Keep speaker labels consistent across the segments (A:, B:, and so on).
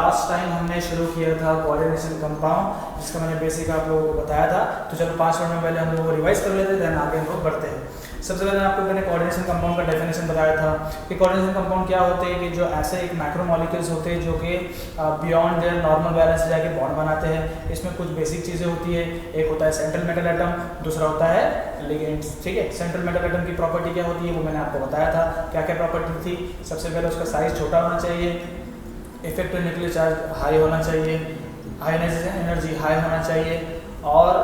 A: Last time हमने शुरू किया था कोऑर्डिनेशन कंपाउंड, जिसका मैंने बेसिक आप लोगों को बताया था। तो चलो 5 मिनट में पहले हम लोग रिवाइज कर लेते हैं, देन आगे हम लोग बढ़ते हैं। सबसे पहले आपको मैंने कोऑर्डिनेशन कंपाउंड का डेफिनेशन बताया था कि कोऑर्डिनेशन कंपाउंड क्या होते हैं, कि जो ऐसे एक मैक्रोमोलिक्यूल्स होते हैं जो कि बियॉन्ड देयर नॉर्मल बैलेंस जाके बॉन्ड बनाते हैं। इसमें कुछ बेसिक चीज़ें होती है, एक होता है सेंट्रल मेटल एटम, दूसरा होता है लिगेंड्स। ठीक है, सेंट्रल मेटल एटम की प्रॉपर्टी क्या होती है वो मैंने आपको बताया था, क्या क्या प्रॉपर्टी थी। सबसे पहले उसका साइज छोटा होना चाहिए, इफेक्टिव न्यूक्लियर चार्ज हाई होना चाहिए, आयनाइजेशन एनर्जी हाई होना चाहिए, और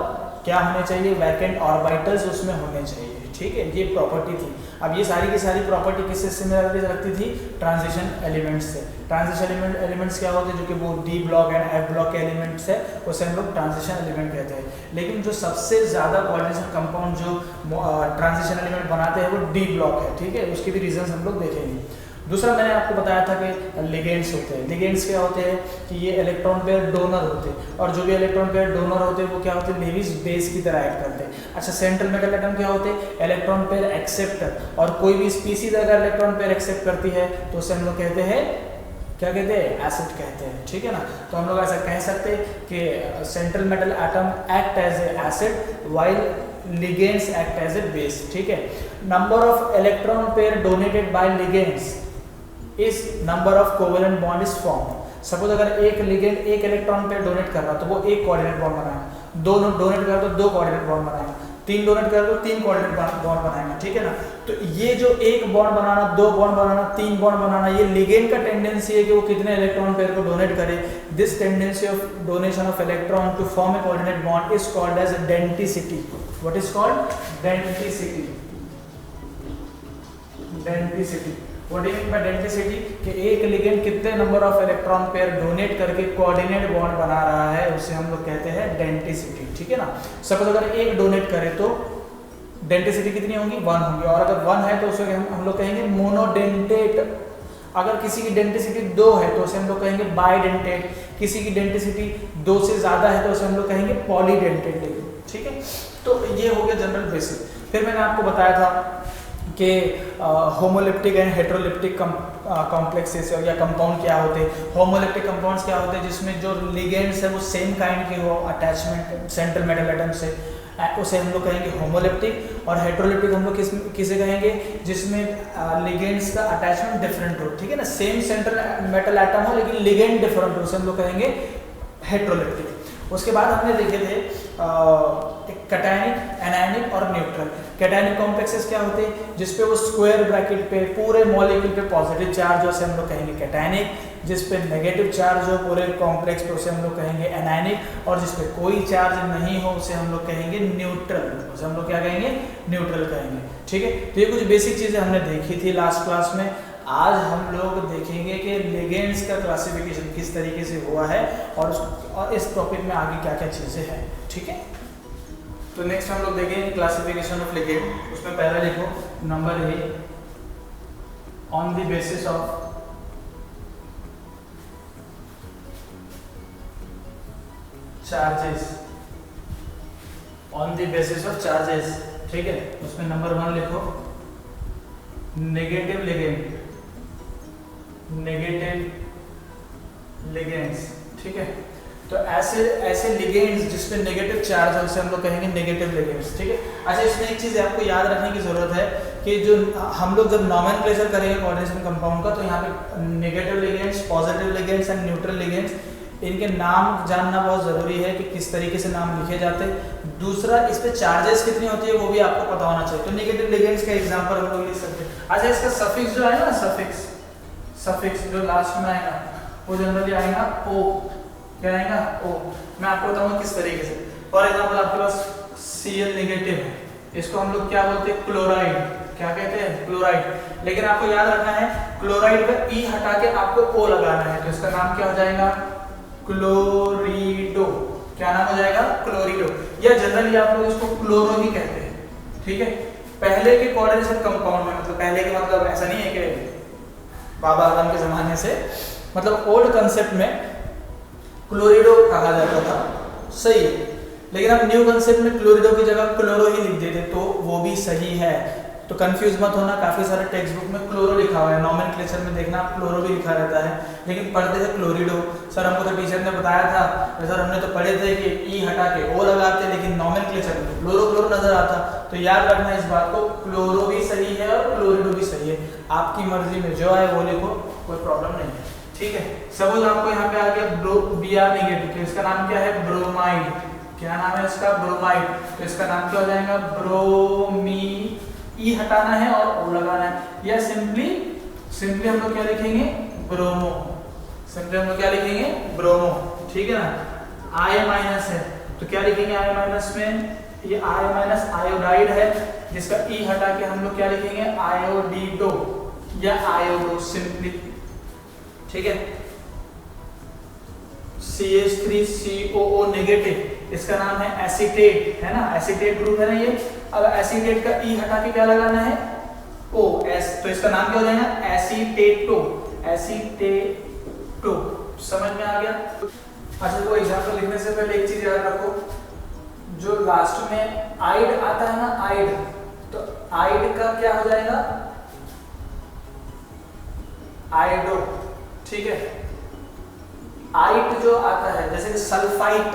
A: क्या होने चाहिए, वैकेंट ऑर्बिटल्स उसमें होने चाहिए। ठीक है, ये प्रॉपर्टी थी। अब ये सारी की सारी प्रॉपर्टी किससे सिमिलरिटी रखती थी, ट्रांजिशन एलिमेंट्स से। ट्रांजिशन एलिमेंट्स क्या होते हैं, जो कि वो D block and F block के एलिमेंट्स है, उसे हम लोग ट्रांजिशन एलिमेंट कहते हैं। लेकिन जो सबसे ज़्यादा कोऑर्डिनेशन कंपाउंड जो ट्रांजिशन एलिमेंट बनाते हैं वो डी ब्लॉक है। ठीक है, उसके भी रीजंस हम लोग देखेंगे। दूसरा मैंने आपको बताया था कि लिगेंड्स होते हैं। लिगेंड्स क्या होते हैं कि ये इलेक्ट्रॉन पेयर डोनर होते हैं, और जो भी इलेक्ट्रॉन पेयर डोनर होते हैं वो क्या होते हैं, लेविस बेस की तरह एक्ट करते हैं। अच्छा, सेंट्रल मेटल एटम क्या होते हैं, इलेक्ट्रॉन पेयर एक्सेप्टर, और कोई भी स्पीसीज अगर इलेक्ट्रॉन पेयर एक्सेप्ट करती है तो उसे हम लोग कहते हैं, क्या कहते हैं, एसिड कहते हैं। ठीक है ना, तो हम लोग ऐसा कह सकते हैं कि central metal atom act as a acid while ligands act as a base. ठीक है, number of electron pair donated by ligands is number of covalent bond is formed. Suppose अगर एक लिगेंड एक इलेक्ट्रॉन पेयर डोनेट कर रहा तो वो एक कोऑर्डिनेट बॉन्ड बनाएगा, दो डोनेट कर तो दो कोऑर्डिनेट बॉन्ड बनाएगा, तीन डोनेट कर तो तीन कोऑर्डिनेट बॉन्ड बनाएगा। ठीक है ना, तो ये जो एक बॉन्ड बनाना, दो बॉन्ड बनाना, तीन बॉन्ड बनाना, ये लिगेंड का टेंडेंसी है कि वो कितने इलेक्ट्रॉन पेयर को डोनेट करे। This tendency of donation of electron to form a coordinate bond is called as denticity. What is called, denticity. Denticity, what do you mean by density, कि एक ligand कितने number of electron pair donate करके coordinate bond बना रहा है, उसे हम लोग कहते हैं डेंसिटी। ठीक है ना, सपोज अगर एक डोनेट करे तो डेंसिटी कितनी होगी, 1 होगी, और अगर 1 है तो उसे हम लोग कहेंगे मोनोडेंटेट। अगर किसी की डेंसिटी 2 है तो उसे हम लोग कहेंगे बाइडेंटेट, किसी की डेंसिटी 2 से ज़्यादा है तो उसे हम लोग कहेंगे पॉलीडेंटेट। ठीक है, तो ये हो गया जनरल बेसिक। फिर मैंने आपको बताया था कि होमोलिप्टिक एंड हेटेरोलिप्टिक कॉम्प्लेक्सेस या कंपाउंड क्या होते हैं। होमोलिप्टिक कंपाउंड्स क्या होते हैं, जिसमें जो लिगेंड्स है वो सेम काइंड के हो, अटैचमेंट सेंट्रल मेटल एटम से, उसे हम लोग कहेंगे होमोलिप्टिक। और हेटेरोलिप्टिक हम लोग किसे कहेंगे, जिसमें लिगेंड्स का अटैचमेंट डिफरेंट हो। ठीक है ना, सेम सेंट्रल मेटल एटम हो लेकिन लिगेंड डिफरेंट हो, उसे हम लोग कहेंगे हेटेरोलिप्टिक। उसके बाद हमने देखे थे कैटायनिक, एनायनिक और न्यूट्रल। कैटायनिक कॉम्प्लेक्सेस क्या होते हैं, जिसपे वो स्क्वायर ब्रैकेट पे पूरे मॉलिक्यूल पे पॉजिटिव चार्ज हो, उसे हम लोग कहेंगे कैटायनिक। जिस पे नेगेटिव चार्ज हो पूरे कॉम्प्लेक्स पे, उसे हम लोग कहेंगे एनायनिक। और जिस पे कोई चार्ज नहीं हो उसे हम लोग कहेंगे न्यूट्रल, उसे हम लोग क्या कहेंगे, न्यूट्रल कहेंगे। ठीक है, तो ये कुछ बेसिक चीज़ें हमने देखी थी लास्ट क्लास में। आज हम लोग देखेंगे कि लिगेंड्स का क्लासिफिकेशन किस तरीके से हुआ है और इस टॉपिक में आगे क्या क्या चीज़ें हैं। ठीक है, तो नेक्स्ट हम लोग देखेंगे क्लासिफिकेशन ऑफ लिगेंड। उसमें पहला लिखो number A, on the basis of charges, on the basis of charges. ठीक है, उसमें नंबर 1 लिखो नेगेटिव लिगेंड, नेगेटिव लिगेंड्स। ठीक है, तो ऐसे लिगेंड्स जिसपे नेगेटिव चार्ज है उसे हम लोग कहेंगे नेगेटिव लिगेंड्स। ठीक है, अच्छा इसमें एक चीज़ आपको याद रखने की ज़रूरत है कि जो हम लोग जब नॉमेनक्लेचर करेंगे कोऑर्डिनेशन कंपाउंड का, तो यहाँ पे negative ligands, positive ligands and neutral ligands, इनके नाम जानना बहुत ज़रूरी है कि किस तरीके से नाम लिखे जाते हैं। दूसरा, इस पे चार्जेस कितनी होती है वो भी आपको पता होना चाहिए। तो नेगेटिव लिगेंड्स का एग्जांपल हम लोग लिख सकते हैं। अच्छा, इसका सफिक्स जो है ना, सफिक्स जो लास्ट में आएगा वो जनरली आएगा ओ। क्या आएगा, ओ। मैं आपको बताऊंगा किस तरीके से। फॉर एग्जांपल आपके पास Cl नेगेटिव है, इसको हम लोग क्या बोलते हैं, क्लोराइड। क्या कहते हैं, क्लोराइड। लेकिन आपको याद रखना है क्लोराइड का ई हटा के आपको ओ लगाना है, तो इसका नाम क्या हो जाएगा, क्लोरिडो। क्या नाम हो जाएगा, क्लोरिडो। या जनरली आप लोग इसको क्लोरो ही कहते हैं। ठीक है, पहले के कोऑर्डिनेशन कंपाउंड में, मतलब पहले के मतलब ऐसा नहीं है कि बाबा आदम के जमाने से, मतलब ओल्ड कंसेप्ट में क्लोरिडो कहा जाता था, सही है। लेकिन अब न्यू कंसेप्ट में क्लोरिडो की जगह क्लोरो ही लिख देते तो वो भी सही है। तो कंफ्यूज मत होना, काफ़ी सारे टेक्स्ट बुक में क्लोरो लिखा हुआ है, नॉमेनक्लेचर में देखना क्लोरो भी लिखा रहता है, लेकिन पढ़ते थे क्लोरिडो। सर हमको तो टीचर ने बताया था, सर हमने तो पढ़े थे कि ई हटा के ओ लगाते, लेकिन नॉमेनक्लेचर में क्लोरो क्लोरो नजर आता। तो याद रखना इस बात को, क्लोरो भी सही है और क्लोरिडो भी सही है, आपकी मर्जी में जो आए वो लिखो, कोई प्रॉब्लम नहीं है, ठीक है। सपोज आपको यहाँ पे आ गया Br नेगेटिव, तो इसका नाम क्या है? ब्रोमाइड। क्या नाम है इसका? ब्रोमाइड। तो इसका नाम क्या हो जाएगा? ब्रोमी। ई हटाना है और ओ लगाना है, या सिंपली हम लोग क्या लिखेंगे? ब्रोमो। सिंपली हम लोग क्या लिखेंगे? ब्रोमो, ठीक है ना। I माइनस है तो क्या लिखेंगे I माइनस में? ये I माइनस आयोडाइड है, जिसका ई हटा के हम लोग क्या लिखेंगे? आयोडीडो या आयोडो सिंपली, ठीक है। CH3COO नेगेटिव, इसका नाम है एसीटेट, है ना, एसीटेट ग्रुप है ना ये। अब एसीटेट का ई हटा के क्या लगाना है? O S, तो इसका नाम क्या हो जाएगा? एसीटेटो। एसीटेटो, समझ में आ गया? अच्छा, वो एग्जांपल लिखने से पहले एक चीज याद रखो, जो लास्ट में आइड आता है ना, आइड, तो आइड का क्या हो जाएगा? आइडो, ठीक है। आइट जो आता है, जैसे कि सल्फाइट,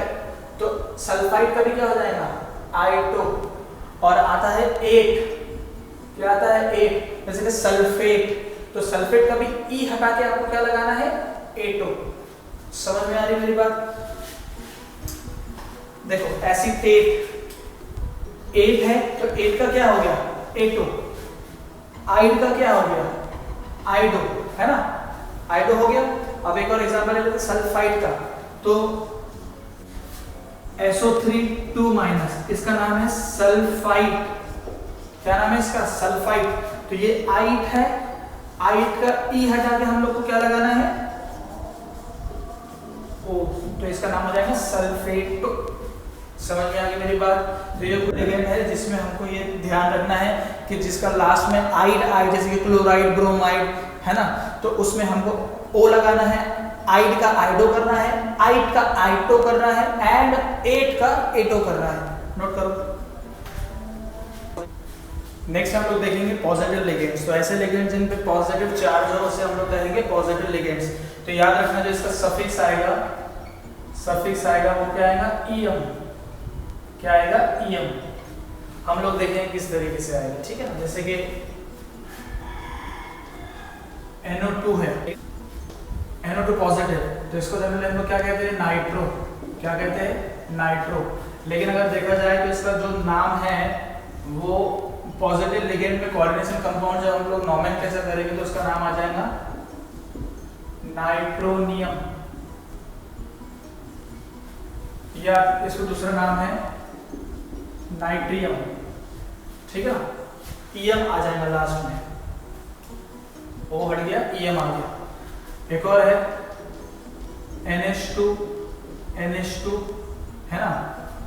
A: तो सल्फाइट का भी क्या हो जाएगा? आइटो। और आता है एट, क्या आता है? एट, जैसे कि सल्फेट, तो सल्फेट का भी ई हटा के आपको क्या लगाना है? एटो। समझ में आ रही मेरी बात? देखो एसीटेट एट है, तो एट का क्या हो गया? एटो। आइड का क्या हो गया? आइडो, है ना, आइडो हो गया। अब एक और एग्जांपल ले लेते हैं सल्फाइड का, तो SO3 2-, इसका नाम है सल्फाइड। क्या नाम है इसका? सल्फाइड। तो ये आइट है, आइट का ई हटा के हम लोग को क्या लगाना है? ओ, तो इसका नाम हो जाएगा सल्फेट। समझ में आ गई मेरी बात? तो ये कुछ लिगेंड है जिसमें हमको ये ध्यान रखना है कि जिसका लास्ट में आइड जैसे कि क्लोराइड, ब्रोमाइड, है ना, तो उसमें हमको ओ लगाना है, आइड का आइडो करना है, आइट का आइटो करना है, एंड एट का एटो करना है। नोट करो। नेक्स्ट हम लोग देखेंगे पॉजिटिव लिगेंड्स। तो ऐसे लिगेंड्स जिन पे पॉजिटिव चार्ज हो उसे हम लोग कहेंगे पॉजिटिव लिगेंड्स। तो याद रखना, जो इसका सफिक्स आएगा वो क्या आएगा? ईएम। क्या आएगा? ईएम। हम लोग देखेंगे किस तरीके से आएगा, ठीक है ना। जैसे कि NO2 है, NO2 पॉजिटिव, तो इसको जनरली हम लोग क्या कहते हैं? नाइट्रो। क्या कहते हैं? नाइट्रो। लेकिन अगर देखा जाए तो इसका जो नाम है वो पॉजिटिव लिगेंड में कोऑर्डिनेशन कंपाउंड जब हम लोग नॉमेनक्लेचर करेंगे तो उसका नाम आ जाएगा नाइट्रोनियम, या इसको दूसरा नाम है नाइट्रियम, ठीक है ना। ईएम आ जाएगा लास्ट में, वो हट गया, ईएम आ गया। एक और है NH2, है ना।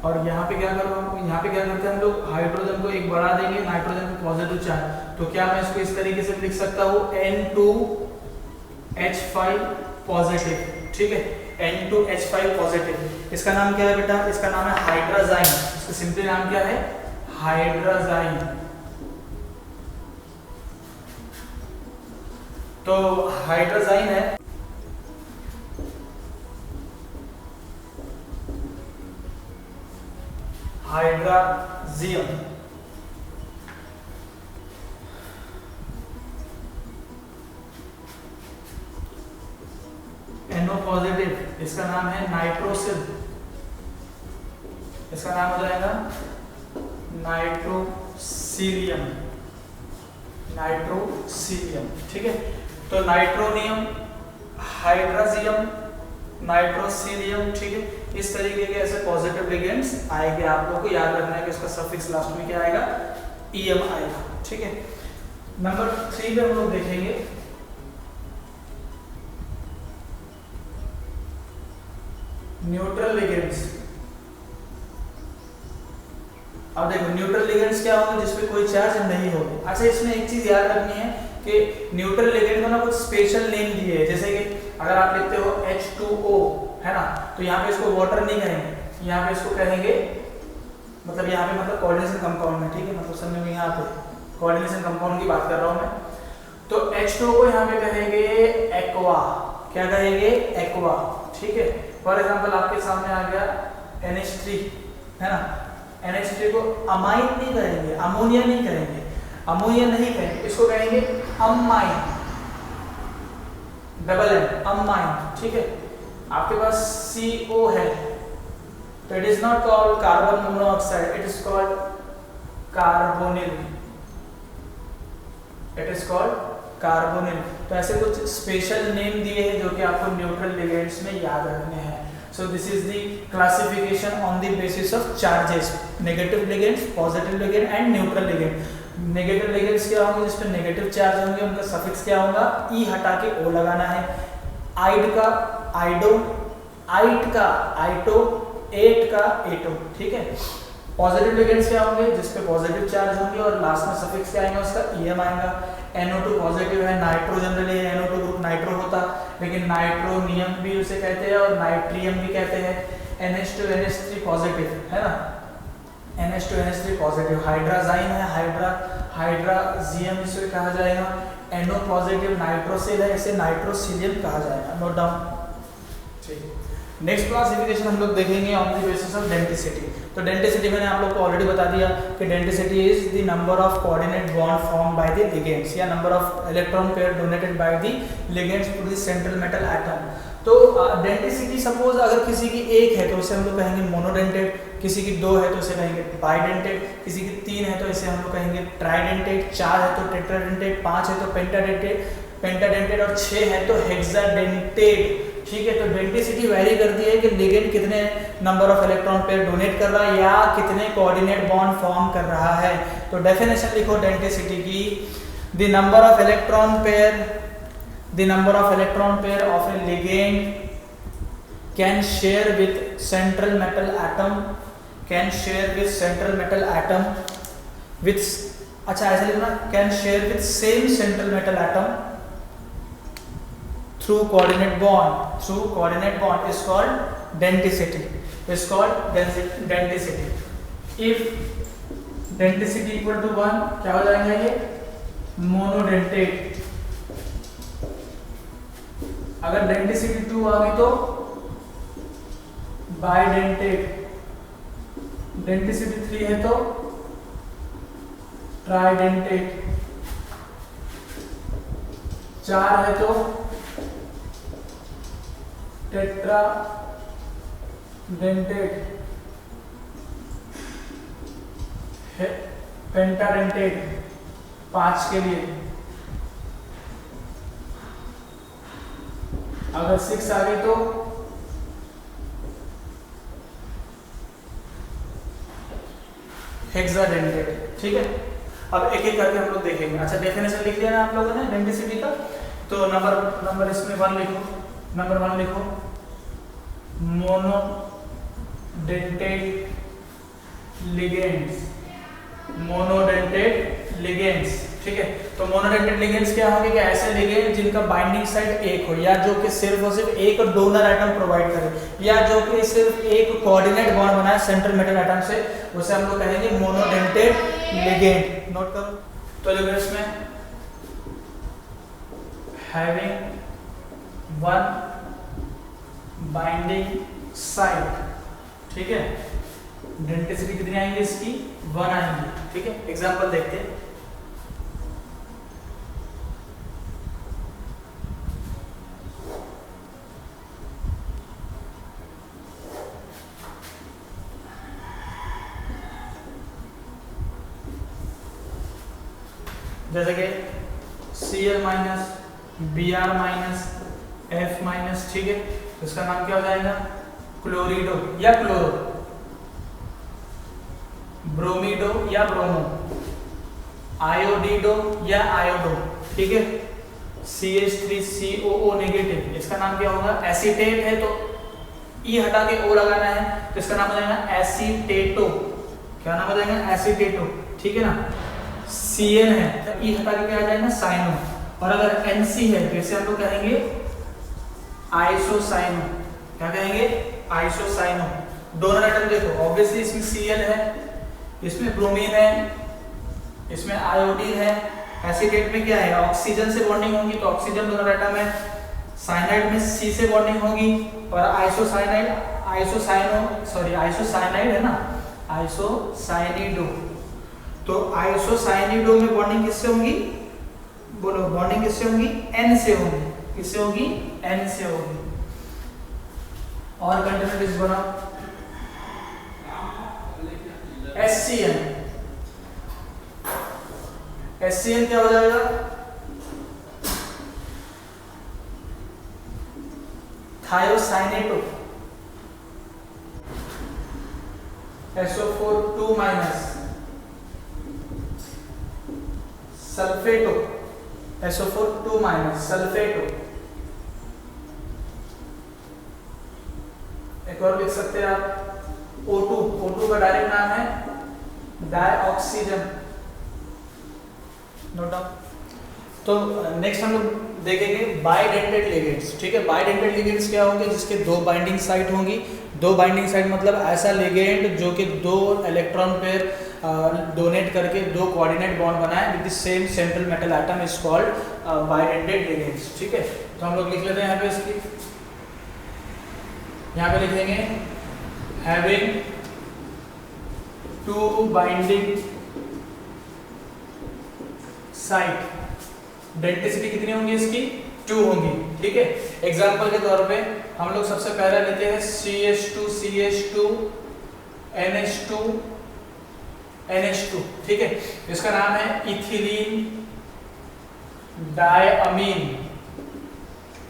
A: और यहाँ पे क्या करते हैं हम लोग? हाइड्रोजन को एक बढ़ा देंगे, नाइट्रोजन को पॉजिटिव चार्ज, तो क्या मैं इसको इस तरीके से लिख सकता हूँ? N2H5 पॉजिटिव, ठीक है, N2H5 पॉजिटिव। इसका नाम क्या है बेटा? इसका नाम है हाइड्राजाइन। इसका सिंपली नाम क्या है? हाइड्राजाइन। तो हाइड्राजाइन है, हाइड्राजियम। NO पॉजिटिव, इसका नाम है नाइट्रोसिल। इसका नाम हो जाएगा नाइट्रोसीलियम, ठीक है। तो नाइट्रोनियम, हाइड्राजियम, नाइट्रोसीलियम, ठीक है। इस तरीके के ऐसे पॉजिटिव लिगेंड्स आएंगे। आप लोगों को याद रखना है कि उसका सफिक्स लास्ट में क्या आएगा? ईएम आएगा, ठीक है। नंबर 3 पे हम लोग देखेंगे न्यूट्रल लिगेंड्स। अब देखो न्यूट्रल लिगेंड्स क्या होंगे? जिसपे कोई चार्ज नहीं होगा। अच्छा, इसमें एक चीज याद रखनी है कि न्यूट्रल लिगेंड को ना कुछ स्पेशल नेम दिए है। जैसे कि अगर आप लिखते हो H2O, है ना, तो यहाँ पे इसको वाटर नहीं कहेंगे, यहाँ पे इसको कहेंगे, मतलब यहाँ पे मतलब कोऑर्डिनेशन कंपाउंड में, ठीक है, मतलब समझ में यहाँ पे कोऑर्डिनेशन कंपाउंड की बात कर रहा हूं मैं। तो H2O को यहाँ पे कहेंगे एक्वा। क्या कहेंगे? एक्वा। ठीक है। फॉर एग्जांपल आपके सामने आ गया NH3, है ना। NH3 को अमाइन नहीं कहेंगे, अमोनिया नहीं कहेंगे, अमोनिया नहीं कहेंगे, इसको कहेंगे अमाइन, डबल एम, अमाइन। ठीक है। आपके पास CO है तो it is not called carbon monoxide, it is called carbonyl, it is called carbonyl. तो ऐसे कुछ स्पेशल नेम दिए हैं जो कि आपको न्यूट्रल लिगेंड्स में याद रखने हैं। So this is the classification on the basis of charges, negative ligands, positive ligand and neutral ligand. Negative ligands क्या होंगे? जिस पे नेगेटिव चार्ज होंगे उनका सफिक्स क्या होगा? ई हटा के ओ लगाना है। आइड का आइडो, आइट का आइटो, एट का एटो। ठीक है। पॉजिटिव लिगेंड्स क्या होंगे? जिस पे पॉजिटिव चार्ज होंगे और लास्ट में सफिक्स क्या आएगा? उसका ईएम आएगा। NO2 पॉजिटिव है, nitro generally NO2 group nitro होता, लेकिन नाइट्रोनियम भी उसे कहते हैं और नाइट्रियम भी कहते हैं। NH2 NH3 पॉजिटिव है ना, NH2 NH3 पॉजिटिव। हाइड्राजाइन है, हाइड्राजियम इसे कहा जाएगा। NO पॉजिटिव नाइट्रोसिल है, इसे नाइट्रोसिलियम कहा जाएगा। Note down. ठीक। नेक्स्ट क्लासिफिकेशन हम लोग देखेंगे on the basis of density. तो डेंसिटी मैंने आप लोग को ऑलरेडी बता दिया कि density is the number of coordinate bond form by the ligands या number of electron pair donated by the ligands to the central metal atom. तो डेंसिटी सपोज अगर किसी की एक है तो उसे हम लोग कहेंगे मोनोडेंटेड, किसी की दो है तो उसे कहेंगे बाइडेंटेड, किसी की तीन है तो इसे हम लोग कहेंगे ट्राइडेंटेड, चार है तो टेट्राडेंटेड, पांच है तो पेंटाडेंटेड और छह है तो हेक्साडेंटेड। ठीक है। तो डेंसिटी वैरी करती है कि लिगेंड कितने number of electron pair donate कर रहा है या कितने कोऑर्डिनेट बॉन्ड फॉर्म कर रहा है। तो डेफिनेशन लिखो डेंसिटी की, the number of electron pair of A ligand can share with central metal atom with, अच्छा ऐसे लिखना, can share with same central metal atom through coordinate bond is called denticity, if denticity equal to 1 क्या हो जाएगा? ये monodentate. अगर density 2 आ गई तो बाइडेंटेड, डेंसिटी 3 है तो ट्राइडेंटेड, 4 है तो टेट्राडेंटेड, पेंटाडेंटेड 5 के लिए। अगर 6 आ गई तो हेक्साडेंटेड। ठीक है। अब एक एक करके हम लोग देखेंगे। अच्छा डेफिनेशन लिख लिया ना आप लोगों ने डेंसिटी का, तो नंबर इसमें 1 लिखो। नंबर 1 लिखो, मोनोडेंटेड लिगेंड्स। ठीक है। तो मोनोडेंटेड लिगेंड्स क्या होंगे? कि ऐसे लिगेंड जिनका बाइंडिंग साइट एक हो, या जो कि सिर्फ और सिर्फ एक डोनर एटम प्रोवाइड करे, या जो कि सिर्फ एक कोऑर्डिनेट बॉन्ड बनाए सेंट्रल मेटल एटम से, उसे हम लोग कहेंगे मोनोडेंटेड लिगेंड। नोट करो। तो लिगेंड्स में हैविंग वन बाइंडिंग साइट। ठीक है। डेंसिटी कितनी आएंगे इसकी? 1 आएंगी। ठीक है। एग्जांपल देखते हैं। जैसे कि Cl minus, Br minus, F minus. ठीक है। तो इसका नाम क्या हो जाएगा? क्लोरिडो या क्लोरो, ब्रोमीडो या ब्रोमो, आयोडीडो या आयोडो। ठीक है। CH3COO नेगेटिव, इसका नाम क्या होगा? एसीटेट है तो ई हटा के ओ लगाना है, तो इसका नाम हो जाएगा एसीटेटो। क्या नाम हो जाएगा? एसीटेटो। ठीक है ना। Cn है तो ई हटा के क्या आ जाएगा? साइनो। और अगर NC है तो इसे हम लोग कहेंगे आइसोसाइनो। क्या कहेंगे? आइसोसाइनो। डोनर एटम देखो, ऑब्वियसली इसमें Cl है, इसमें ब्रोमीन है, इसमें आयोडीन है, एसीटेट में क्या है ऑक्सीजन से बॉन्डिंग होगी, तो ऑक्सीजन डोनर एटम है। साइनाइड में C से बॉन्डिंग होगी, और आइसोसाइनाइड है ना, आइसोसाइनिडो, तो आइसोसाइनिडो में बॉन्डिंग किससे होगी, बोलो बॉन्डिंग किससे होगी, N से होगी, किससे होगी, N से होगी। और कंटिन्यूटीज बनाओ, HCN क्या हो जाएगा, थायोसाइनेटो, SO4 2- सल्फेटो, SO4 2- सल्फेटो। एक और लिख सकते हैं आप O2 का डायरेक्ट नाम है डाइऑक्सीजन, नोट डाउन। तो नेक्स्ट हम लोग देखेंगे बाइडेंटेड लिगेंड्स, ठीक है। बाइडेंटेड लिगेंड्स क्या होंगे, जिसके दो बाइंडिंग साइट होंगी। दो बाइंडिंग साइट मतलब ऐसा लिगेंड जो कि दो इलेक्ट्रॉन पेयर डोनेट करके दो कोऑर्डिनेट बॉन्ड बनाए with the same central metal atom is called bidentate ligands, ठीक है। तो हम लोग लिख लेते हैं यहाँ पे इसकी, यहाँ पे लिखेंगे having two binding site, density कितनी होंगी इसकी, 2 होंगी, ठीक है। एग्जांपल के तौर पे हम लोग सबसे पहले लेते हैं CH2 NH2 NH2, ठीक है। इसका नाम है इथिलीन डायअमीन,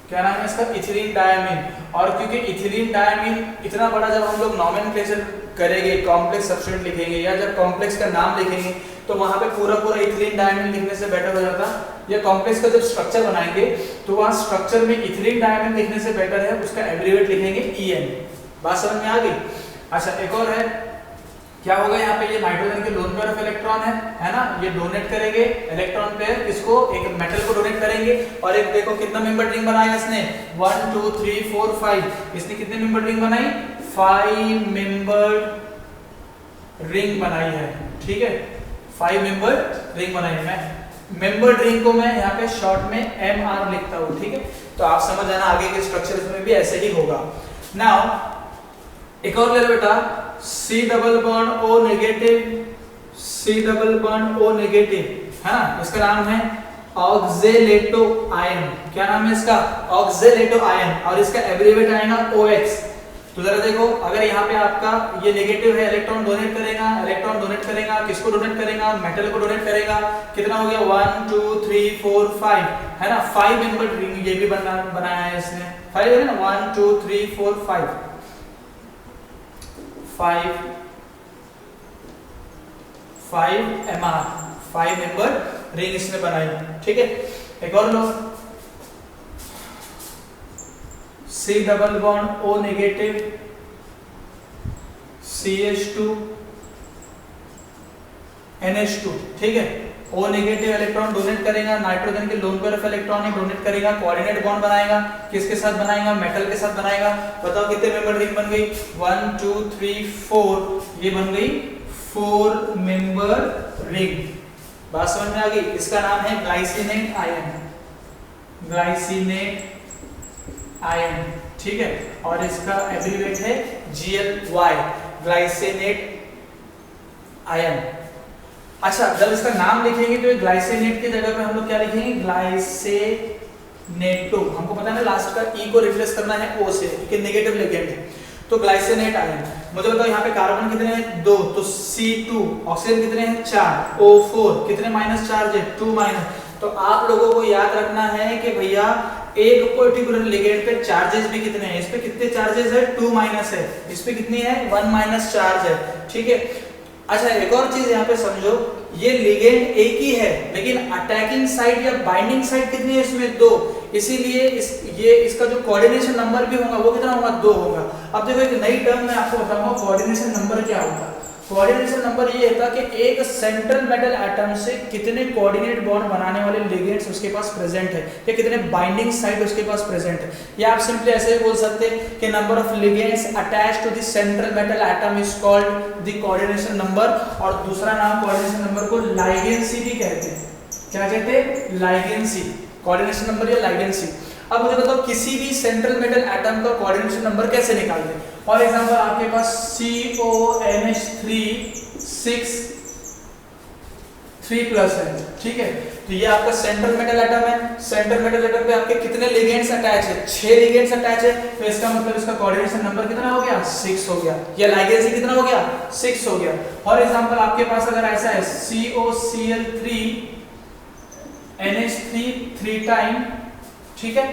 A: क्या नाम है इसका, इथिलीन डायअमीन। और क्योंकि इथिलीन डायअमीन इतना बड़ा, जब हम लोग नॉमेनक्लेचर करेंगे, कॉम्प्लेक्स सब्स्टिट्यूट लिखेंगे या जब कॉम्प्लेक्स का नाम लिखेंगे, तो वहां पे पूरा इथिलीन डायअमीन लिखने से बेटर हो जाता, या कॉम्प्लेक्स का जब स्ट्रक्चर बनाएंगे तो वहां स्ट्रक्चर में इथिलीन डायअमीन लिखने से बेटर है उसका एब्रिविएट लिखेंगे EN। बात समझ में आ गई। अच्छा, एक और है, क्या होगा यहाँ पे, ये नाइट्रोजन के लोन पेयर ऑफ इलेक्ट्रॉन है ना, ये डोनेट करेंगे इलेक्ट्रॉन पेयर, किसको, एक मेटल को डोनेट करेंगे। और एक देखो कितना मेंबर रिंग बनाया इसने, 1 2 3 4 5, इसने कितने मेंबर रिंग बनाई, 5 मेंबर रिंग बनाई है, ठीक है, 5 मेंबर रिंग बनाई। मैं मेंबर रिंग को मैं यहाँ पे शॉर्ट में MR लिखता हूँ, ठीक है। तो आप समझ आना आगे के स्ट्रक्चर में भी ऐसे ही होगा। नाउ एक और ले लो बेटा, C double bond O negative, है ना, इसका नाम है ऑक्जेलेटो आयन। क्या नाम है इसका, ऑक्जेलेटो आयन, और इसका एब्रिविएट आएगा OX। तो जरा देखो, अगर यहाँ पे आपका ये नेगेटिव है, इलेक्ट्रॉन डोनेट करेगा, किसको डोनेट करेगा, मेटल को डोनेट करेगा। कितना हो गया, 1 2 3 4 5, है ना, 5 मेंबर रिंग ये भी बनाया है इसने, 5 है ना, 1 2 3 4 5 MR, 5 मेंबर रिंग इसने बनाई, ठीक है। एक और लो, C double bond O negative CH2 NH2, ठीक है। O नेगेटिव इलेक्ट्रॉन डोनेट करेगा, नाइट्रोजन के lone pair of electron donate करेगा, कोऑर्डिनेट बॉन्ड बनाएगा, किसके साथ बनाएगा, मेटल के साथ बनाएगा। बताओ कितने मेंबर रिंग बन गई, 1 2 3 4, ये बन गई 4 मेंबर रिंग। बात समझ में आ गई। इसका नाम है ग्लाइसिनेट आयन, ठीक है, और इसका एब्रिविएट है GLY, ग्लाइसिनेट आयन। अच्छा, जब इसका नाम लिखेंगे तो ग्लाइसिनेट की जगह पे हम लोग क्या लिखेंगे, ग्लाइसिनेटो। हमको पता है ना, लास्ट का E को रिप्लेस करना है O से, क्योंकि नेगेटिव लिगेंड है। तो ग्लाइसिनेट आयन, मुझे बताओ यहाँ पे कार्बन कितने हैं, 2, तो C2, ऑक्सीजन कितने हैं, 4, O4 कितने माइनस चार्ज है, 2-। तो आप लोगों को याद रखना है कि भैया एक पर्टिकुलर लिगेंड पे चार्जेस भी कितने हैं, इस पे कितने चार्जेस है, 2- है, इस पे कितनी है, 1- चार्ज है, ठीक है। अच्छा, एक और चीज यहाँ पे समझो, ये लिगेंड एक ही है, लेकिन अटैकिंग साइट या बाइंडिंग साइट कितनी है इसमें, 2, इसीलिए इसका जो कोऑर्डिनेशन नंबर भी होगा वो कितना होगा, 2 होगा। अब देखो एक नई टर्म मैं आपको बताऊंगा, कोऑर्डिनेशन नंबर क्या होगा। कोऑर्डिनेशन नंबर ये था कि एक सेंट्रल मेटल एटम से कितने कोऑर्डिनेट बॉन्ड बनाने वाले लिगेंड्स उसके पास प्रेजेंट है या कितने बाइंडिंग साइट उसके पास प्रेजेंट है। या आप सिंपली ऐसे ही बोल सकते हैं कि number of ligands attached to the central metal atom is called the coordination number. और दूसरा नाम कोऑर्डिनेशन नंबर को लाइगेंसी भी कहते हैं। क्या कहते हैं? लाइगेंसी। कोऑर्डिनेशन नंबर या लाइगेंसी। अब मुझे बताओ किसी भी सेंट्रल मेटल एटम का कोऑर्डिनेशन नंबर कैसे निकालते हैं। फॉर एग्जांपल आपके पास CONH3 6 3+ है, ठीक है। तो ये आपका सेंट्रल मेटल एटम है। सेंट्रल मेटल एटम पे आपके कितने लिगेंड्स अटैच है? 6 लिगेंड्स अटैच है। तो इसका मतलब इसका कोऑर्डिनेशन नंबर कितना हो गया? 6 हो गया। या लाइगेंसी कितना हो गया? 6 हो गया। फॉर एग्जांपल आपके पास अगर ऐसा है COCl3 NH3 3 टाइम, ठीक है।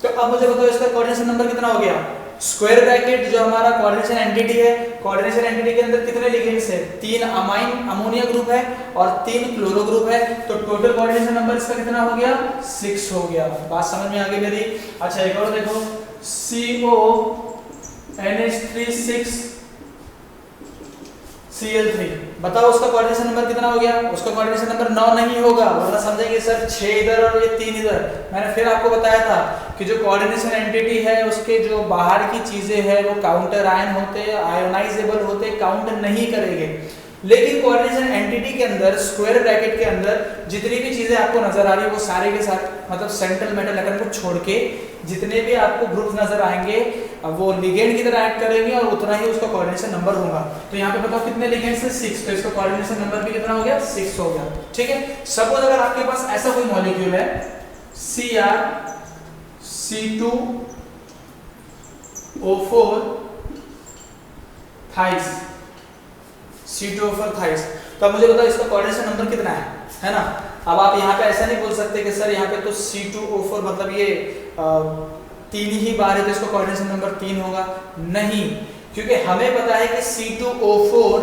A: तो अब मुझे बताओ इसका कोऑर्डिनेशन नंबर कितना हो गया? स्क्वायर ब्रैकेट जो हमारा कोऑर्डिनेशन एंटिटी है, कोऑर्डिनेशन एंटिटी के अंदर कितने लिगेंड्स है? 3 अमाइन अमोनिया ग्रुप है और 3 क्लोरो ग्रुप है। तो टोटल कोऑर्डिनेशन नंबर इसका कितना हो गया? 6 हो गया। बात समझ में आ गई मेरी? अच्छा एक और देखो CONH3 6 Cl3, बताओ उसका कोऑर्डिनेशन नंबर कितना हो गया? उसका कोऑर्डिनेशन नंबर 9 नहीं होगा, वरना समझेंगे सर 6 इधर और ये 3 इधर। मैंने फिर आपको बताया था कि जो कोऑर्डिनेशन एंटिटी है उसके जो बाहर की चीजें हैं वो काउंटर आयन होते हैं, आयोनाइजेबल होते, काउंट नहीं करेंगे। लेकिन कोऑर्डिनेशन एंटिटी के अंदर स्क्वायर ब्रैकेट के अंदर जितनी भी चीजें आपको नजर आ रही है वो सारे के साथ मतलब सेंट्रल मेटल एटम को छोड़ के जितने भी आपको ग्रुप नजर आएंगे वो लिगेंड की तरह एक्ट करेंगे और उतना ही उसका कोऑर्डिनेशन नंबर होगा। तो यहाँ पे बताओ कितने लिगेंड्स है? 6। तो इसका कोऑर्डिनेशन नंबर भी कितना हो गया? 6 हो गया, ठीक है। सपोज अगर आपके पास ऐसा कोई मॉलिक्यूल है CrC2O4 थाइस, C2O4 थाइस। तो अब मुझे बताओ इसका कोऑर्डिनेशन नंबर कितना है ना। अब आप यहाँ पे ऐसा नहीं बोल सकते कि सर यहाँ पे तो C2O4 मतलब ये 3 ही बार है तो इसका कोऑर्डिनेशन नंबर 3 होगा। नहीं, क्योंकि हमें पता है कि C2O4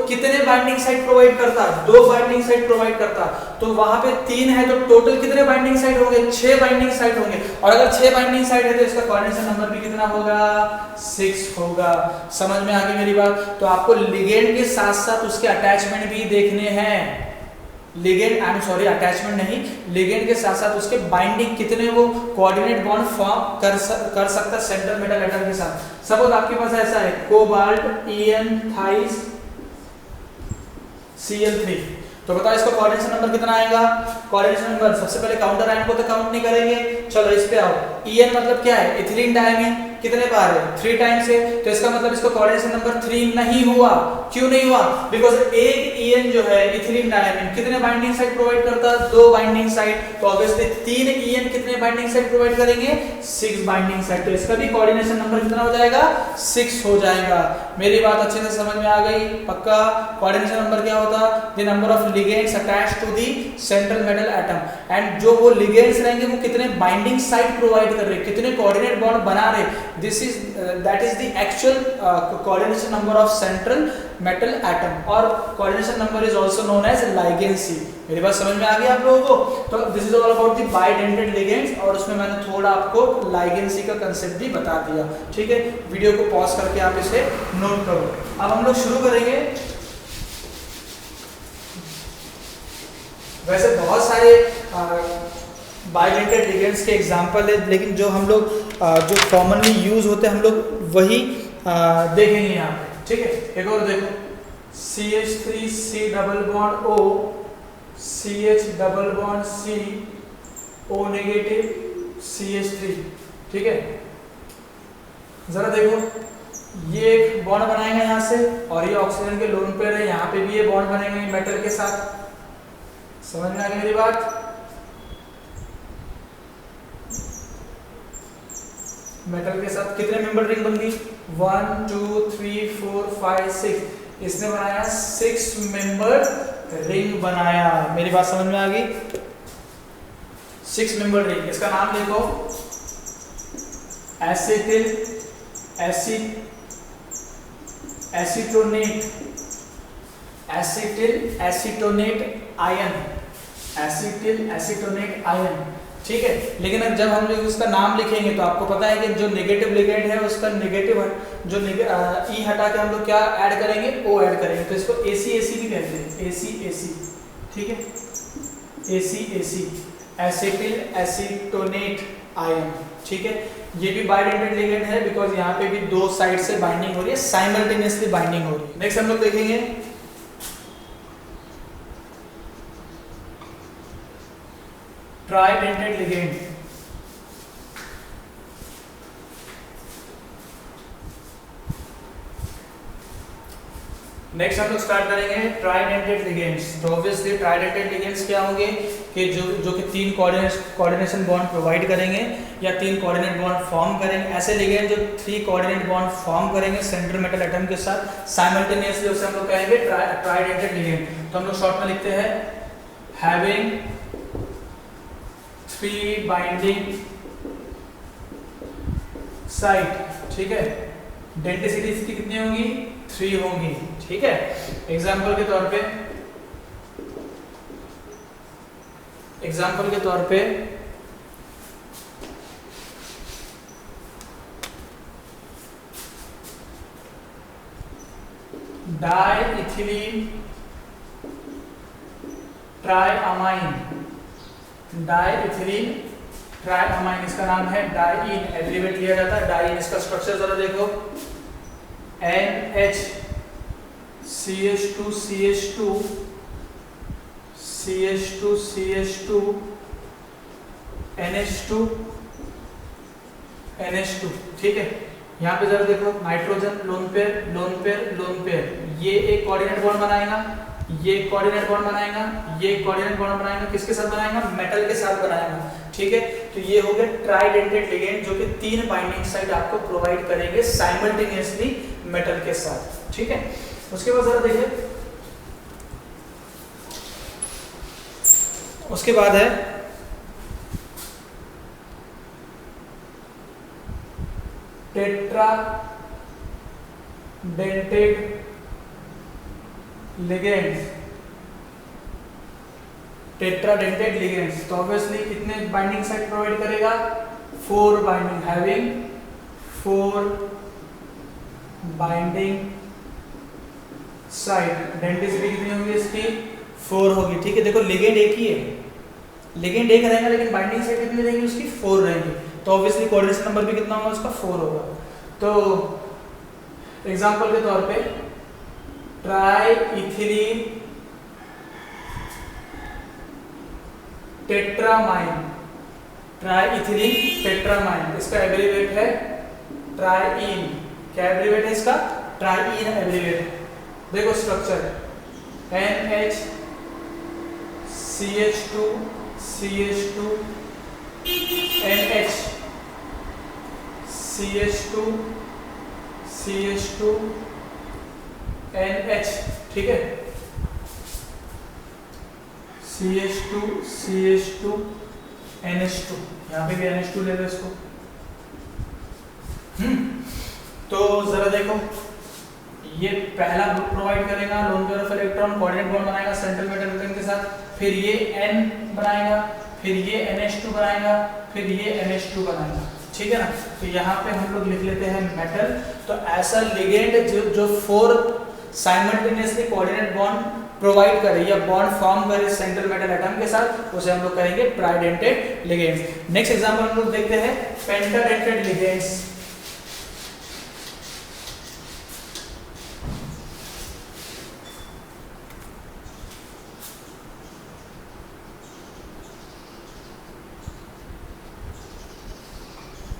A: कितने बाइंडिंग साइट प्रोवाइड करता? 2 बाइंडिंग साइट प्रोवाइड करता। तो वहां पे 3 है तो टोटल कितने बाइंडिंग साइट होंगे? 6 बाइंडिंग साइट होंगे। और अगर 6 बाइंडिंग साइट है तो इसका कोऑर्डिनेशन नंबर भी कितना होगा? 6 होगा। समझ में आ गई मेरी बात? तो आपको लिगेंड के साथ साथ उसके अटैचमेंट भी देखने हैं। लिगेंड अटैचमेंट नहीं, लिगेंड के साथ साथ उसके बाइंडिंग कितने वो कोऑर्डिनेट बॉन्ड फॉर्म कर सकता सेंट्रल मेटल एटम के साथ। सपोज आपके पास ऐसा है कोबाल्ट EN थाइस Cl3। तो बताओ इसका कोऑर्डिनेशन नंबर कितना आएगा? कोऑर्डिनेशन नंबर सबसे पहले काउंटर आयन को तो काउंट नहीं करेंगे। चलो इस पे आओ। EN मतलब क्या है? Ethylene diamine. कितने बार है? 3 टाइम्स है। तो इसका मतलब इसका कोऑर्डिनेशन नंबर 3 नहीं हुआ। क्यों नहीं हुआ? बिकॉज़ एक EN जो है इथिलीन डायमीन कितने बाइंडिंग साइट प्रोवाइड करता है? 2 बाइंडिंग साइट। तो ऑब्वियसली 3 EN कितने बाइंडिंग साइट प्रोवाइड करेंगे? 6 बाइंडिंग साइट। तो इसका भी कोऑर्डिनेशन नंबर कितना हो जाएगा? 6 हो जाएगा। मेरी बात अच्छे से समझ में आ गई? पक्का? कोऑर्डिनेशन नंबर क्या होता? The number of ligands attached to the central metal atom. And जो वो लिगेंड्स रहेंगे वो कितने बाइंडिंग साइट प्रोवाइड कर रहे हैं, कितने कोऑर्डिनेट बॉन्ड बना रहे हैं। that is the actual coordination number of central metal atom और coordination number is also known as ligancy। मेरी बात समझ में आ गई आप लोगों को? तो this is all about the bidentate ligands और उसमें मैंने थोड़ा आपको ligancy का कंसेप्ट भी बता दिया, ठीक है। वीडियो को पॉज करके आप इसे नोट करो। अब हम लोग शुरू करेंगे। वैसे बहुत सारे बाइडेंटेड लिगेंड्स के एग्जांपल है, लेकिन जो हम लोग जो कॉमनली यूज होते हैं हम लोग वही देखेंगे यहाँ पे, ठीक है। एक और देखो CH3C double bond O CH double bond C O negative CH3, ठीक है। जरा देखो ये एक बॉन्ड बनाएंगे यहाँ से और ये ऑक्सीजन के लोन पेयर है, यहाँ पे भी ये बॉन्ड बनेंगे मेटल के साथ। समझ में आ गई मेरी बात? मेटल के साथ कितने मेंबर रिंग बन गई? 1 2 3 4 5 6। इसने बनाया 6 मेंबर रिंग बनाया। मेरी बात समझ में आ गई? 6 मेंबर रिंग। इसका नाम देखो एसिटिल एसीटोनेट आयन, ठीक है। लेकिन अब जब हम लोग उसका नाम लिखेंगे तो आपको पता है कि जो नेगेटिव लिगेंड है उसका नेगेटिव जो ई हटा के हम लोग क्या ऐड करेंगे, ओ ऐड करेंगे, तो इसको AC भी कहते हैं, AC, ठीक है, AC, एसिटिल एसीटोनेट आयन, ठीक है। ये भी बाइडेंटेड लिगेंड है बिकॉज यहाँ पे भी दो साइड से बाइंडिंग हो रही है, साइमल्टेनियसली बाइंडिंग हो रही है। नेक्स्ट हम लोग देखेंगे ट्राइडेंटेड लिगेंड। नेक्स्ट हम लोग स्टार्ट करेंगे ट्राइडेंटेड लिगेंड्स। तो ऑब्वियसली ट्राइडेंटेड लिगेंड्स क्या होंगे कि जो कि तीन कोऑर्डिनेशन बॉन्ड प्रोवाइड करेंगे या तीन कोऑर्डिनेट बॉन्ड फॉर्म करेंगे। ऐसे लिगेंड जो 3 कोऑर्डिनेट बॉन्ड फॉर्म करेंगे सेंट्रल मेटल एटम के साथ साइमल्टेनियसली, उसे हम लोग कहेंगे ट्राइडेंटेड लिगेंड। तो हम लोग शॉर्ट में लिखते हैं हैविंग 3 बाइंडिंग साइट, ठीक है। डेंसिटी इसकी कितनी होगी, 3 होंगी, ठीक है। एग्जाम्पल के तौर पे डाइइथिलीन ट्राइअमाइन, इसका नाम है डाइइन, एब्रीवेट लिया जाता है डाइइन। इसका स्ट्रक्चर जरा देखो, NH CH2 NH2, ठीक है। यहाँ पे जरा देखो, नाइट्रोजन लोन पेयर, ये एक कोऑर्डिनेट बॉन्ड बनाएगा, ये कोऑर्डिनेट बॉन्ड बनाएगा, ये कोऑर्डिनेट बॉन्ड बनाएगा, किसके साथ बनाएगा, मेटल के साथ बनाएगा, ठीक है। तो ये हो गया ट्राइडेंटेड लिगेंड जो कि 3 बाइंडिंग साइट आपको प्रोवाइड करेंगे साइमल्टेनियसली मेटल के साथ, ठीक है। उसके बाद जरा देखिए, उसके बाद है टेट्राडेंटेड लिगेंड्स। तो ऑब्वियसली कितने बाइंडिंग साइट प्रोवाइड करेगा, 4 binding, having 4 binding site. Density कितनी होगी इसकी, 4 होगी, ठीक है। देखो लिगेंड एक ही है, लिगेंड एक रहेगा लेकिन बाइंडिंग साइट कितनी रहेगी उसकी, 4 रहेगी। तो ऑब्वियसली कोऑर्डिनेशन नंबर भी कितना होगा उसका, 4 होगा। तो एग्जांपल के तौर पे ट्राइइथिलीन टेट्रामाइन, इसका एब्रीवेट है ट्राइइन। क्या एब्रीवेट है इसका, ट्राइइन एब्रीवेट। देखो structure NH CH2 NH CH2 NH, ठीक है, CH2 NH2, यहाँ पे भी NH2 ले लो इसको। तो जरा देखो, ये पहला ग्रुप प्रोवाइड करेगा lone pair of electron, coordinate bond बनाएगा सेंट्रल मेटल एटम के साथ, फिर ये N बनाएगा, फिर ये NH2 बनाएगा, फिर ये NH2 बनाएगा, ठीक है ना। तो यहाँ पे हम लोग लिख लेते हैं मेटल। तो ऐसा लिगेंड जो 4 साइमल्टेनियसली कोऑर्डिनेट बॉन्ड प्रोवाइड करे या बॉन्ड फॉर्म करे सेंट्रल मेटल एटम के साथ, उसे हम लोग कहेंगे ट्राइडेंटेड लिगेंड्स। नेक्स्ट एग्जांपल हम लोग देखते हैं पेंटाडेंटेड लिगेंड्स।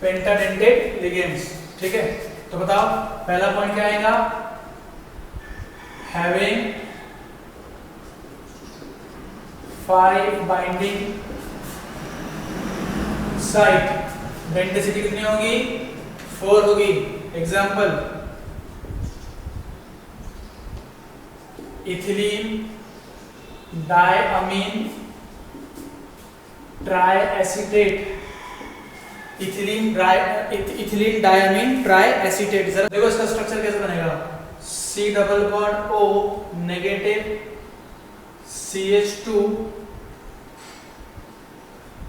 A: पेंटाडेंटेड लिगेंड्स, ठीक है। तो बताओ पहला पॉइंट क्या आएगा, हैविंग 5 बाइंडिंग साइट। डेंसिटी कितनी होगी, 4 होगी। Example ethylene diamine triacetate, ethylene diamine triacetate. जरा देखो इसका स्ट्रक्चर कैसे बनेगा, C double bond O negative CH2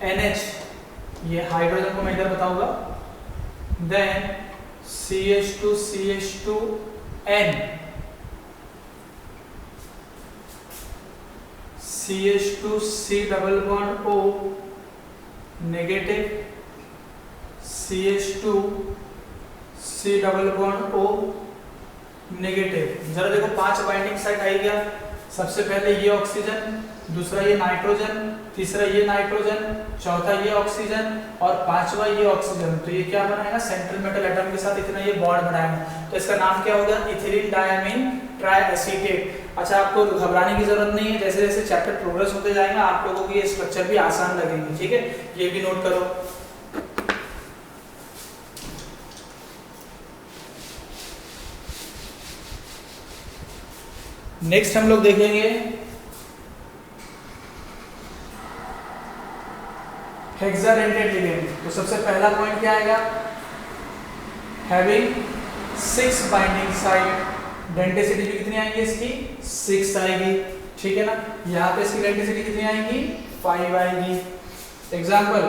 A: NH ये हाइड्रोजन को मैं इधर बताऊंगा, then CH2CH2N, CH2C double bond O negative, CH2C double bond O negative. जरा देखो 5 बाइंडिंग साइट आई गया। सबसे पहले ये ऑक्सीजन, दूसरा ये नाइट्रोजन, तीसरा ये नाइट्रोजन, चौथा ये ऑक्सीजन और पांचवा ये ऑक्सीजन। तो ये क्या बनाएगा, सेंट्रल मेटल एटम के साथ इतना ये बॉन्ड बनाएगा। तो इसका नाम क्या होगा, इथिलीन डायमीन ट्राइएसिटेट। अच्छा, आपको घबराने की जरूरत नहीं है, जैसे जैसे चैप्टर प्रोग्रेस होते जाएगा आप लोगों को ये स्ट्रक्चर भी आसान लगेंगे, ठीक है, ये भी नोट करो। नेक्स्ट हम लोग देखेंगे हेक्साडेंटेड लिगेंड। तो सबसे पहला पॉइंट क्या आएगा, हैविंग 6 बाइंडिंग साइट। डेंसिटी भी कितनी आएगी इसकी, 6 आएगी, ठीक है ना। यहाँ पे इसकी डेंसिटी कितनी आएगी, 5 आएगी। एग्जाम्पल,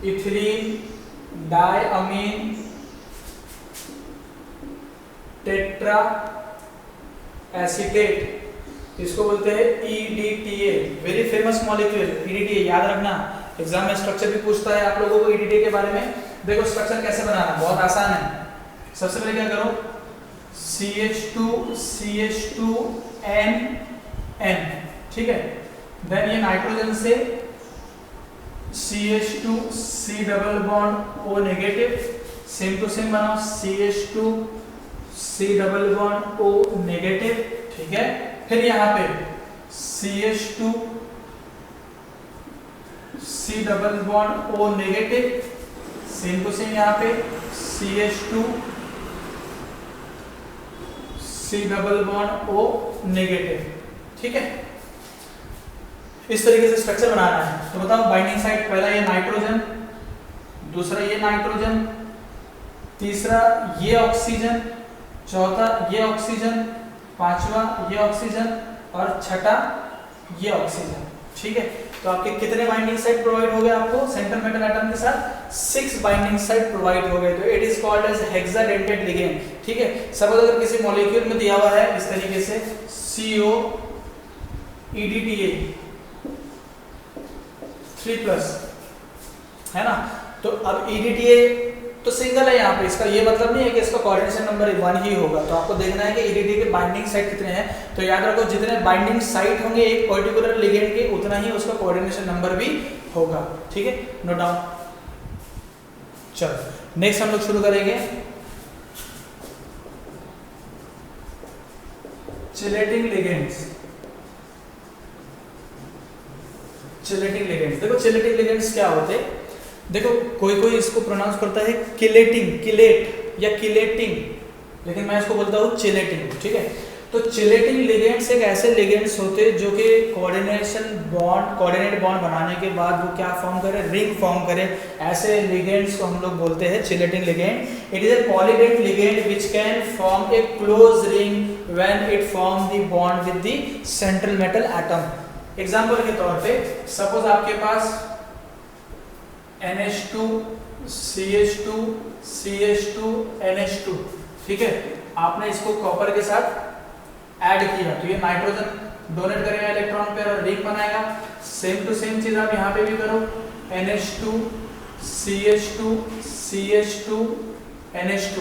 A: इथिलीन डायअमीन टेट्रा एसीटेट, इसको बोलते हैं EDTA, very famous molecule EDTA, याद रखना, एग्जाम में स्ट्रक्चर भी पूछता है आप लोगों को EDTA के बारे में। देखो स्ट्रक्चर कैसे बनाना, बहुत आसान है। सबसे पहले क्या करो, CH2CH2N, ठीक है। देन ये नाइट्रोजन से CH2C double bond O negative, same to same बनाओ, CH2C double bond O negative, ठीक है। फिर यहाँ पे CH2C double bond O negative, same to same यहाँ पे CH2C double bond O negative, ठीक है। इस तरीके से स्ट्रक्चर बनाना है। तो बताओ बाइंडिंग साइट, पहला ये नाइट्रोजन, दूसरा ये नाइट्रोजन, तीसरा ये ऑक्सीजन, चौथा ये ऑक्सीजन, पांचवा ये ऑक्सीजन और छठा ये ऑक्सीजन, ठीक है। तो आपके कितने बाइंडिंग साइट प्रोवाइड हो गए आपको सेंट्रल मेटल एटम के साथ, 6 बाइंडिंग साइट प्रोवाइड हो गए। तो it is called as hexadentate ligand, ठीक है। सपोज अगर किसी मॉलिक्यूल में दिया हुआ है इस तरीके से CO EDTA 3+, है ना। तो अब EDTA तो सिंगल है यहाँ पे, इसका ये मतलब नहीं है कि इसका कोऑर्डिनेशन नंबर 1 ही होगा। तो आपको देखना है कि EDTA के बाइंडिंग साइट कितने हैं। तो याद रखो जितने बाइंडिंग साइट होंगे एक पर्टिकुलर लिगेंड के, उतना ही उसका कोऑर्डिनेशन नंबर भी होगा, ठीक है, नोट डाउन। चलो नेक्स्ट हम लोग शुरू करेंगे चिलेटिंग लिगेंड्स। चिलेटिंग लिगेंड्स, देखो चिलेटिंग लिगेंड्स क्या होते हैं। देखो कोई कोई इसको प्रोनाउंस करता है किलेटिंग, किलेट या किलेटिंग, लेकिन मैं इसको बोलता हूँ चिलेटिंग, ठीक है। तो चिलेटिंग लिगेंड्स एक ऐसे लिगेंड्स होते हैं जो कि कोऑर्डिनेट बॉन्ड बनाने के बाद वो क्या फॉर्म करे, रिंग फॉर्म करे। ऐसे लिगेंड्स को हम लोग बोलते हैं chelating ligand. It is a Polident ligand which can form A close ring when it form the bond with the central metal atom. Example के तौर पे सपोज आपके पास NH2 CH2 CH2 NH2, ठीक है। आपने इसको कॉपर के साथ ऐड किया तो ये नाइट्रोजन डोनेट करेगा इलेक्ट्रॉन पेयर और रिंग बनाएगा। सेम टू सेम चीज आप यहाँ पे भी करो, NH2 CH2 CH2 NH2,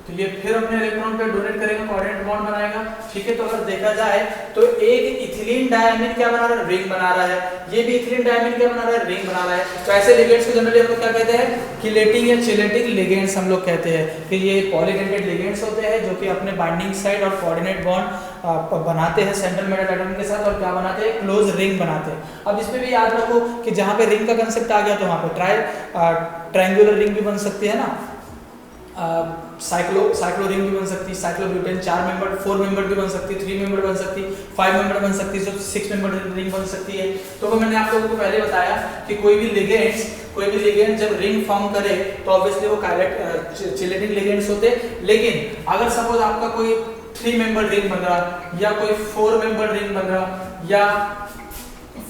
A: तो ये फिर अपने इलेक्ट्रॉन पे डोनेट करेगा, कोऑर्डिनेट बॉन्ड बनाएगा, ठीक है। तो अगर देखा जाए तो एक इथिलीन डायमीन क्या बना रहा है, रिंग बना रहा है। ये भी इथिलीन डायमीन क्या बना रहा है, रिंग बना रहा है। तो ऐसे लिगेंड्स को जनरली हम लोग क्या कहते हैं, किलेटिंग या चिलेटिंग लिगेंड्स हम लोग कहते हैं कि ये पॉलीडेंटेड लिगेंड्स होते हैं जो कि अपने बाइंडिंग साइट और कोऑर्डिनेट बॉन्ड बनाते हैं सेंट्रल मेटल एटम के साथ और क्या बनाते हैं, क्लोज रिंग बनाते हैं। अब इसमें भी याद रखो कि जहाँ पे रिंग का कंसेप्ट आ गया तो वहाँ पे ट्रायंगुलर रिंग भी बन सकती है ना, साइक्लो रिंग भी बन सकती है, साइक्लोब्यूटेन 4 मेंबर 4 मेंबर भी बन सकती है, 3 मेंबर बन सकती है, 5 मेंबर बन सकती है, 6 मेंबर रिंग बन सकती है। तो वो मैंने आप लोगों को पहले बताया कि कोई भी लिगेंड जब रिंग फॉर्म करे तो ऑब्वियसली वो चिलेटिंग लिगेंड्स होते हैं। लेकिन अगर सपोज आपका कोई 3 मेंबर रिंग बन रहा या कोई 4 मेंबर रिंग बन रहा या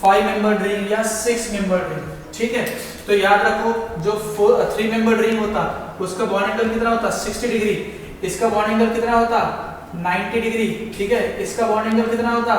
A: 5 मेंबर रिंग या 6 मेंबर रिंग, ठीक है। तो याद रखो जो 3 मेंबर रिंग होता उसका बॉन्ड एंगल कितना होता 60 डिग्री, इसका बॉन्ड एंगल कितना होता 90 डिग्री, ठीक है। इसका बॉन्ड एंगल कितना होता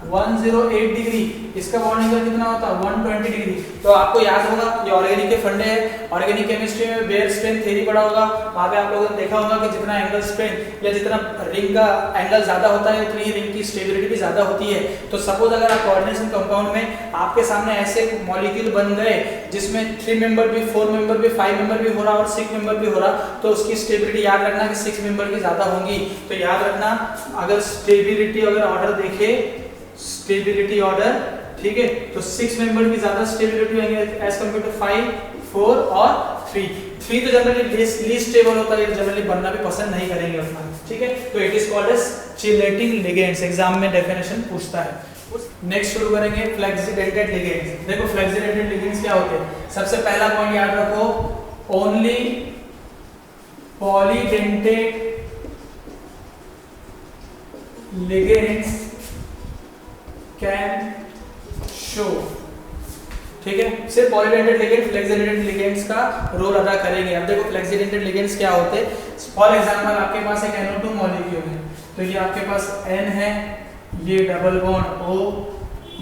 A: 108 डिग्री, इसका बॉन्ड एंगल कितना होता 120 डिग्री। तो आपको याद होगा ये ऑर्गेनिक के फंडे है, ऑर्गेनिक केमिस्ट्री में बेयर स्ट्रेंथ थ्योरी पढ़ा होगा, वहां पे आप लोगों ने देखा होगा कि जितना एंगल स्ट्रेंथ या जितना रिंग का एंगल ज्यादा होता है उतनी ही रिंग की स्टेबिलिटी भी ज्यादा होती है। तो सपोज अगर आप कोऑर्डिनेशन कंपाउंड में आपके सामने ऐसे मॉलिक्यूल बन गए जिसमें 3 मेंबर भी, 4 मेंबर भी, 5 मेंबर भी हो रहा और 6 मेंबर भी हो रहा, तो उसकी स्टेबिलिटी याद रखना कि 6 मेंबर की ज्यादा होंगी। तो याद रखना अगर स्टेबिलिटी अगर ऑर्डर देखे, स्टेबिलिटी ऑर्डर, ठीक है, तो 6 मेंबर की ज्यादा स्टेबिलिटी होंगे एज कंपेयर टू 5, 4 और 3। 3 तो जनरली लीस्ट स्टेबल होता है, जनरली बनना भी पसंद नहीं करेंगे उतना, ठीक है। तो it is called as chelating ligands, exam में डेफिनेशन पूछता है। नेक्स्ट शुरू करेंगे फ्लेक्सिडेंटेड लिगेंड्स। देखो फ्लेक्सिडेंटेड लिगेंड्स क्या होते हैं। सबसे पहला पॉइंट याद रखो, only polydentate ligands can show, ठीक है। सिर्फ पॉलीडेंटेड लिगेंड फ्लेक्सिडेंटेड लिगेंड्स का रोल अदा करेंगे। अब देखो फ्लेक्सिडेंटेड लिगेंड्स क्या होते हैं। फॉर एग्जांपल आपके पास एक NO2 मॉलिक्यूल है, तो ये आपके पास N है, ये डबल बॉन्ड O,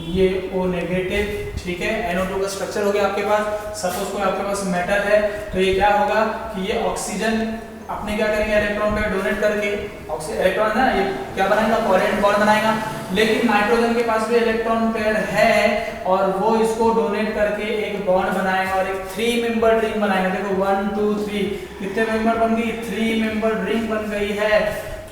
A: ये O नेगेटिव, ठीक है। NO2 का स्ट्रक्चर हो गया आपके पास। सपोज कोई आपके पास मेटल है, तो ये क्या होगा कि ये ऑक्सीजन अपने क्या करेंगे इलेक्ट्रॉन पे डोनेट करके, इलेक्ट्रॉन ना ये क्या बनाएगा कोवेलेंट बॉन्ड बनाएगा। लेकिन नाइट्रोजन के पास भी इलेक्ट्रॉन पेयर है और वो इसको डोनेट करके एक बॉन्ड बनाएगा और एक 3 मेंबर रिंग बनाएगा। देखो 1 2 3 कितने मेंबर बन गई 3 मेंबर रिंग बन गई है,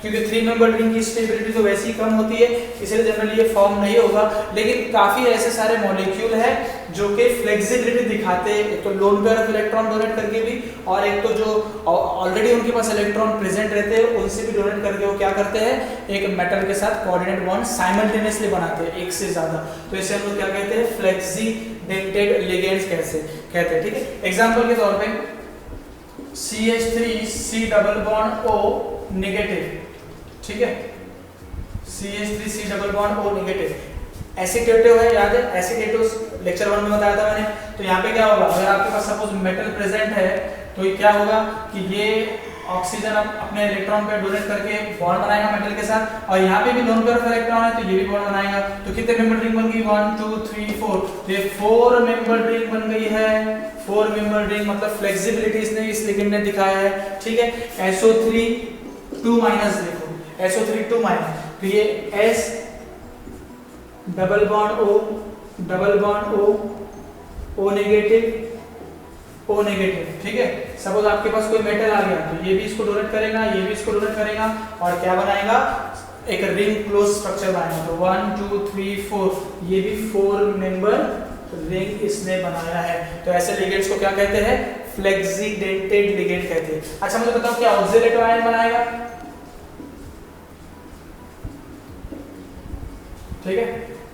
A: क्योंकि 3 मेंबर रिंग की स्टेबिलिटी तो वैसे ही कम होती है, इसलिए जनरली ये फॉर्म नहीं होगा। लेकिन काफी ऐसे सारे मॉलिक्यूल है जो कि फ्लेक्सिबिलिटी दिखाते हैं, एक तो lone pair of electron donate करके भी, और एक तो जो ऑलरेडी उनके पास इलेक्ट्रॉन प्रेजेंट रहते हैं उनसे भी डोनेट करके वो क्या करते हैं एक मेटल के साथ कोऑर्डिनेट बॉन्ड साइमल्टेनियसली बनाते हैं, एक से ज्यादा। तो इसे हम लोग क्या कहते हैं फ्लेक्सिडेंटेड लिगेंड्स कहते हैं, ठीक है। एग्जांपल के तौर पे CH3C double bond O negative, ठीक है, CH3C double bond O negative. Acetative है, याद है एसिटेटिव लेक्चर 1 में बताया था मैंने। तो यहाँ पे क्या होगा, अगर आपके पास सपोज मेटल प्रेजेंट है तो ये क्या होगा कि ये ऑक्सीजन अपने इलेक्ट्रॉन पे डोनेट करके बॉन्ड बनाएगा मेटल के साथ, और यहाँ पे भी लोन पेयर ऑफ इलेक्ट्रॉन है तो ये भी बॉन्ड बनाएगा। तो कितने मेंबर रिंग बन गई 1 2 3 4, तो ये 4 मेंबर रिंग बन गई है। 4 मेंबर रिंग मतलब फ्लेक्सिबिलिटी इसने इस लिगेंड ने दिखाया है, ठीक है। SO3 2 माइनस, देखो SO3 2 माइनस, तो ये S double bond O double bond O negative O negative, ठीक है। सपोज आपके पास कोई मेटल आ गया तो ये भी इसको डोनेट करेगा, ये भी इसको डोनेट करेगा, और क्या बनाएगा एक रिंग क्लोज स्ट्रक्चर बनाएगा। तो 1 2 3 4, ये भी 4 मेंबर रिंग इसने बनाया है। तो ऐसे लिगेंड्स को क्या कहते हैं फ्लेक्सिडेंटेड लिगेंड कहते हैं। अच्छा मुझे बताओ क्या ऑक्सीडेटिव आयन बनाएगा, ठीक है,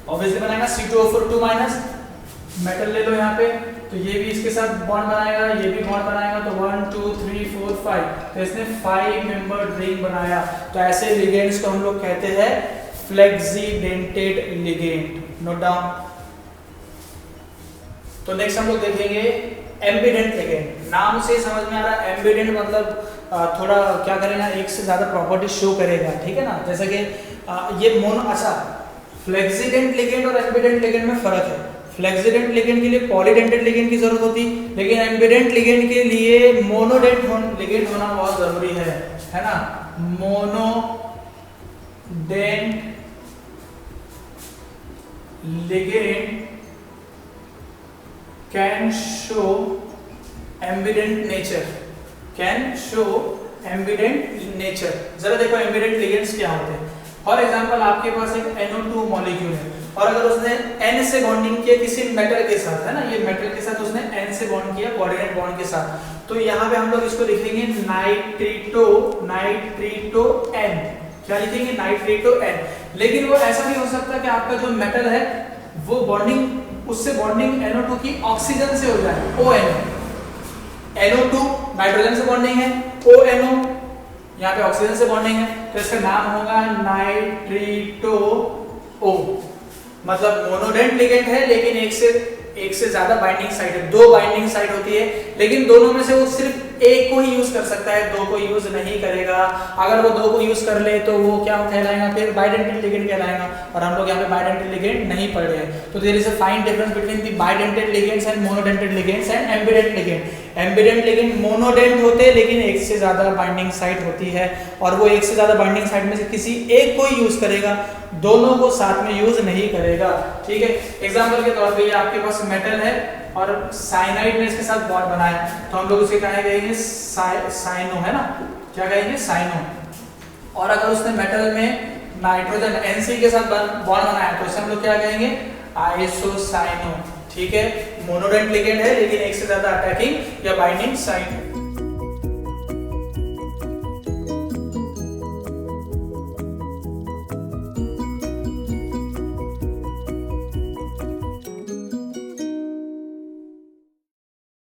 A: ऑब्वियसली बनाएगा C2O4 2 माइनस। मेटल ले लो यहाँ पे, तो ये भी इसके साथ बॉन्ड बनाएगा, ये भी बॉन्ड बनाएगा, तो 1 2 3 4 5, तो इसने 5 मेंबर रिंग बनाया। तो ऐसे लिगेंड्स को हम लोग कहते हैं फ्लेक्सिडेंटेड लिगेंड, नोट डाउन। तो नेक्स्ट हम लोग देखेंगे एम्बिडेंट लिगेंड। नाम से समझ में आ रहा है एम्बिडेंट मतलब थोड़ा क्या करेगा एक से ज्यादा प्रॉपर्टी शो करेगा, ठीक है ना। जैसे कि ये मोनो, अच्छा फ्लेक्सिडेंट लिगेंड और एम्बिडेंट लिगेंड में फर्क है। फ्लेक्सिडेंट लिगेंड के लिए पॉलीडेंटेड लिगेंड की जरूरत होती, लेकिन एम्बिडेंट लिगेंड के लिए मोनोडेंट लिगेंड होना बहुत जरूरी है ना। Monodent ligand can show ambident nature, can show ambident nature. जरा देखो एम्बिडेंट लिगेंड्स क्या होते हैं। फॉर एग्जांपल आपके पास एक NO2 मॉलिक्यूल है और अगर उसने N से बॉन्डिंग किया किसी मेटल के साथ, है ना, ये मेटल के साथ उसने N से बॉन्ड किया कोऑर्डिनेट बॉन्ड के साथ, तो यहाँ पे हम लोग इसको लिखेंगे नाइट्रिटो N। क्या लिखेंगे नाइट्रिटो N। लेकिन वो ऐसा नहीं हो सकता कि आपका जो मेटल है वो बॉन्डिंग उससे बॉन्डिंग NO2 की ऑक्सीजन से हो जाए, ONO। NO2 नाइट्रोजन से बॉन्डिंग है, ONO यहाँ पे ऑक्सीजन से बॉन्डिंग है, तो इसका नाम होगा नाइट्रिटो O। मतलब मोनोडेंट लिगेंड है लेकिन एक से एक से ज्यादा बाइंडिंग साइट है, 2 बाइंडिंग साइट होती है, लेकिन दोनों में से वो सिर्फ एक को ही यूज कर सकता है, 2 को यूज नहीं करेगा। अगर वो 2 को यूज कर ले तो वो क्या कहलाएगा, फिर बाइडेंटेड लिगेंड कहलाएगा। और हम लोग यहाँ पे बाइडेंटेड लिगेंड नहीं पढ़ रहे हैं। तो there is a fine difference between the bidentated ligands and monodentated ligands and ambident ligand. Ambident ligand monodent होते हैं, लेकिन एक से ज्यादा बाइंडिंग साइट होती है, और वो एक से ज्यादा बाइंडिंग साइट में से किसी एक को ही यूज करेगा, दोनों को साथ में यूज नहीं करेगा। ठीक है, एग्जांपल के तौर पे ये आपके पास मेटल है और साइनाइड ने इसके साथ बॉन्ड बनाया, तो हम लोग उसे क्या कहेंगे, साइनो, है ना, क्या कहेंगे, साइनो। और अगर उसने मेटल में नाइट्रोजन Nc के साथ बॉन्ड बनाया तो उसे हम लोग क्या कहेंगे, आइसोसाइनो। ठीक है, मोनोडेंट लिगेंड है लेकिन एक से ज्यादा अटैकिंग या बाइंडिंग साइट है।